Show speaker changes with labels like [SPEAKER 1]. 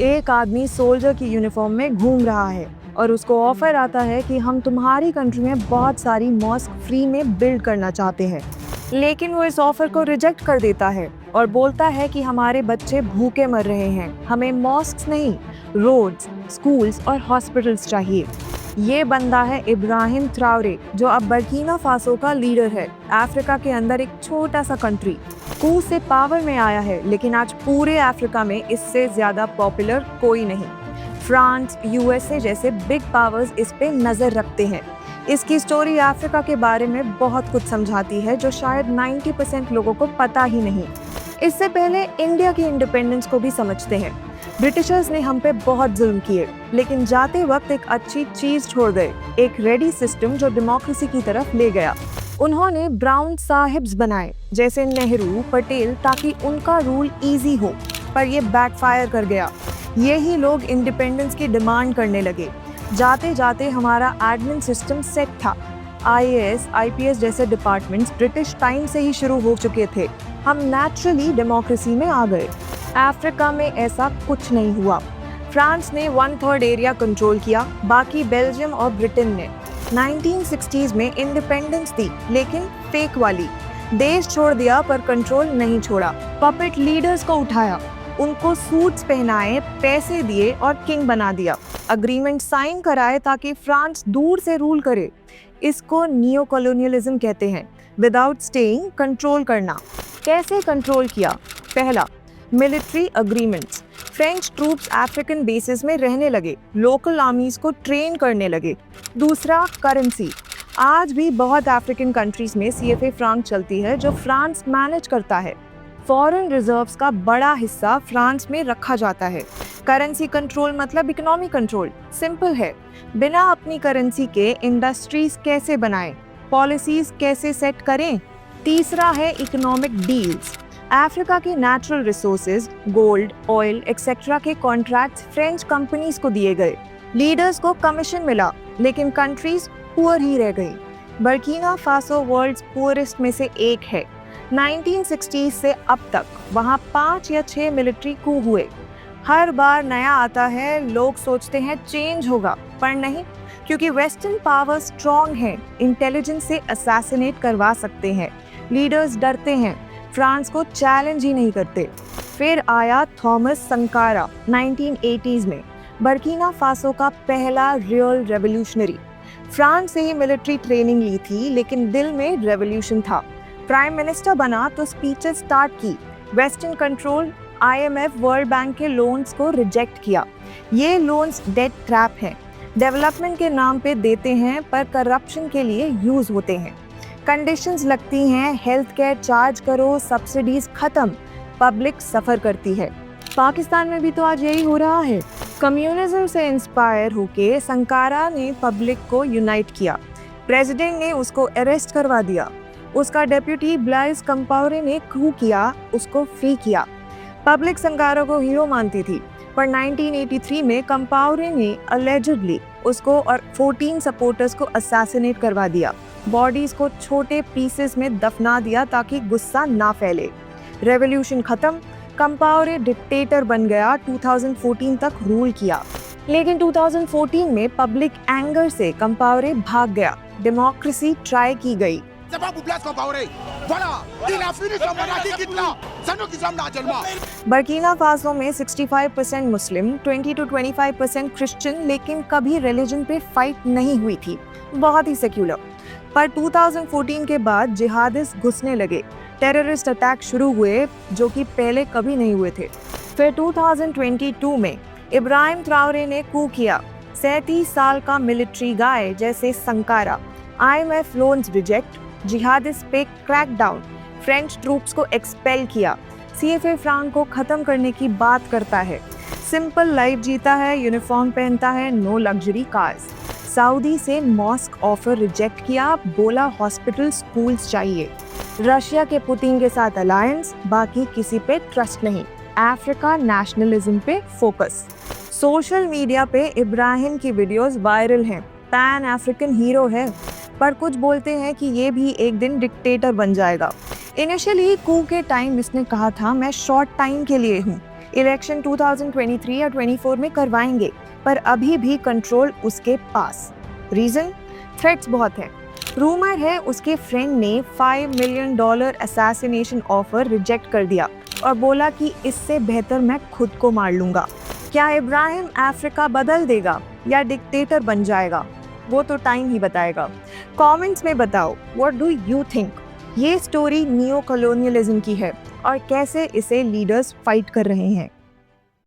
[SPEAKER 1] एक आदमी सोल्जर की यूनिफॉर्म में घूम रहा है और उसको ऑफर आता है कि हम तुम्हारी कंट्री में बहुत सारी मॉस्क फ्री में बिल्ड करना चाहते हैं, लेकिन वो इस ऑफर को रिजेक्ट कर देता है और बोलता है कि हमारे बच्चे भूखे मर रहे हैं, हमें मॉस्क्स नहीं, रोड्स, स्कूल्स और हॉस्पिटल्स चाहिए। ये बंदा है इब्राहिम ट्राओरे, जो अब बर्किना फासो का लीडर है। अफ्रीका के अंदर एक छोटा सा कंट्री कू से पावर में आया है, लेकिन आज पूरे अफ्रीका में इससे ज्यादा पॉपुलर कोई नहीं। फ्रांस, यूएसए जैसे बिग पावर्स इस पे नजर रखते हैं। इसकी स्टोरी अफ्रीका के बारे में बहुत कुछ समझाती है, जो शायद 90% लोगों को पता ही नहीं। इससे पहले इंडिया की इंडिपेंडेंस को भी समझते हैं। ब्रिटिशर्स ने हम पे बहुत जुल्म किए, लेकिन जाते वक्त एक अच्छी चीज छोड़ गए, एक रेडी सिस्टम जो डेमोक्रेसी की तरफ ले गया। उन्होंने ब्राउन साहिब्स बनाए, जैसे नेहरू, पटेल, ताकि उनका रूल इजी हो, पर ये बैकफायर कर गया। यही लोग इंडिपेंडेंस की डिमांड करने लगे। जाते जाते हमारा एडमिन सिस्टम सेट था। आईएएस, आईपीएस जैसे डिपार्टमेंट्स ब्रिटिश टाइम से ही शुरू हो चुके थे। हम नेचुरली डेमोक्रेसी में आ गए। अफ्रीका में ऐसा कुछ नहीं हुआ। फ्रांस ने 1/3 एरिया कंट्रोल किया, बाकी बेल्जियम और ब्रिटेन ने। 1960s में इंडिपेंडेंस दी, लेकिन फेक वाली। देश छोड़ दिया पर कंट्रोल नहीं छोड़ा। पपेट लीडर्स को उठाया, उनको सूट्स पहनाए, पैसे दिए और किंग बना दिया। अग्रीमेंट साइन कराए ताकि फ्रांस दूर से रूल करे। इसको नियो कॉलोनियलिज्म कहते हैं। विदाउट स्टेइंग कंट्रोल करना। कैसे कंट्रोल किया? पहला, military agreements. French troops African basis में रहने लगे, लोकल आर्मीज को ट्रेन करने लगे। दूसरा, करेंसी। आज भी बहुत अफ्रीकन कंट्रीज में सीएफए फ्रांक चलती है, जो फ्रांस मैनेज करता है। फॉरेन रिजर्व्स का बड़ा हिस्सा फ्रांस में रखा जाता है। करेंसी कंट्रोल मतलब इकोनॉमी कंट्रोल। सिंपल है, बिना अपनी करेंसी के इंडस्ट्रीज कैसे बनाएं, पॉलिसीज कैसे सेट करें। तीसरा है इकोनॉमिक डील्स। अफ्रीका के natural resources, gold, oil etcetera के कॉन्ट्रैक्ट्स फ्रेंच कंपनीज को दिए गए। लीडर्स को कमीशन मिला, लेकिन कंट्रीज पुअर ही रह गई। बर्किना फासो वर्ल्ड्स पुअरेस्ट में से एक है। 1960 से अब तक वहाँ 5 या 6 मिलिट्री कू हुए। हर बार नया आता है, लोग सोचते हैं चेंज होगा, पर नहीं, क्योंकि वेस्टर्न पावर स्ट्रॉन्ग है, इंटेलिजेंस से असैसिनेट करवा सकते हैं। लीडर्स डरते हैं, फ्रांस को चैलेंज ही नहीं करते। फिर आया थॉमस संकारा 1980s में, बर्किना फासो का पहला रियल रेवोल्यूशनरी। फ्रांस से ही मिलिट्री ट्रेनिंग ली थी, लेकिन दिल में रेवोल्यूशन था। प्राइम मिनिस्टर बना तो स्पीचेस स्टार्ट की, western control, IMF, world bank के लोन्स को रिजेक्ट किया। ये लोन्स डेट ट्रैप हैं, डेवलपमेंट के नाम पे देते हैं पर करप्शन के लिए यूज होते हैं। कंडीशंस लगती हैं, हेल्थ केयर चार्ज करो, सब्सिडीज खत्म, पब्लिक सफर करती है। पाकिस्तान में भी तो आज यही हो रहा है। कम्युनिज्म से इंस्पायर होके संकारा ने पब्लिक को यूनाइट किया। प्रेसिडेंट ने उसको अरेस्ट करवा दिया। उसका डेप्यूटी ब्लाइस कंपावरे ने कू किया, उसको फ्री किया। पब्लिक संकारा को हीरो मानती थी, पर 1983 में कंपावरे ने अलेजिडली उसको और 14 सपोर्टर्स को असैसिनेट करवा दिया। बॉडीज को छोटे पीसेस में दफना दिया ताकि गुस्सा ना फैले। रेवोल्यूशन खत्म, कंपावरे डिक्टेटर बन गया। 2014 तक रूल किया, लेकिन 2014 में पब्लिक एंगर से कंपावरे भाग गया। डेमोक्रेसी ट्राई की गई। बर्किना फासो में 65% मुस्लिम, 20 to 25% क्रिश्चियन, लेकिन कभी रिलीजन पे फाइट नहीं हुई थी, बहुत ही सेक्युलर। पर 2014 के बाद जिहादिस्ट घुसने लगे, टेररिस्ट अटैक शुरू हुए जो कि पहले कभी नहीं हुए थे। फिर 2022 में इब्राहिम ट्राओरे ने कू किया। 37 साल का मिलिट्री गाय जैसे Sangakkara. IMF loans reject, jihadist पे क्रैकडाउन, फ्रेंच ट्रूप्स को एक्सपेल किया। सीएफए फ्रांक को खत्म करने की बात करता है। सिंपल लाइफ जीता है, यूनिफॉर्म पहनता है, नो लग्जरी कार्स। सऊदी से मॉस्क ऑफर रिजेक्ट किया, बोला हॉस्पिटल स्कूल्स चाहिए। रशिया के पुतिन के साथ अलायंस, बाकी किसी पे ट्रस्ट नहीं। अफ्रीका नेशनलिज्म पे फोकस। सोशल मीडिया पे इब्राहिम की वीडियोस वायरल हैं, पैन अफ्रीकन हीरो है, पर कुछ बोलते हैं कि ये भी एक दिन डिक्टेटर बन जाएगा। इनिशियली कू के टाइम इसने कहा था मैं शॉर्ट टाइम के लिए हूँ, इलेक्शन 2023 या 24 में करवाएंगे, पर अभी भी कंट्रोल उसके पास। रीजन? थ्रेट्स बहुत है। रूमर है उसके फ्रेंड ने $5 मिलियन असैसिनेशन ऑफर रिजेक्ट कर दिया और बोला कि इससे बेहतर मैं खुद को मार लूंगा। क्या इब्राहिम अफ्रीका बदल देगा या डिक्टेटर बन जाएगा? वो तो टाइम ही बताएगा। कमेंट्स में बताओ, व्हाट डू यू थिंक? ये स्टोरी नियो कॉलोनियलिज्म की है और कैसे इसे लीडर्स फाइट कर रहे हैं।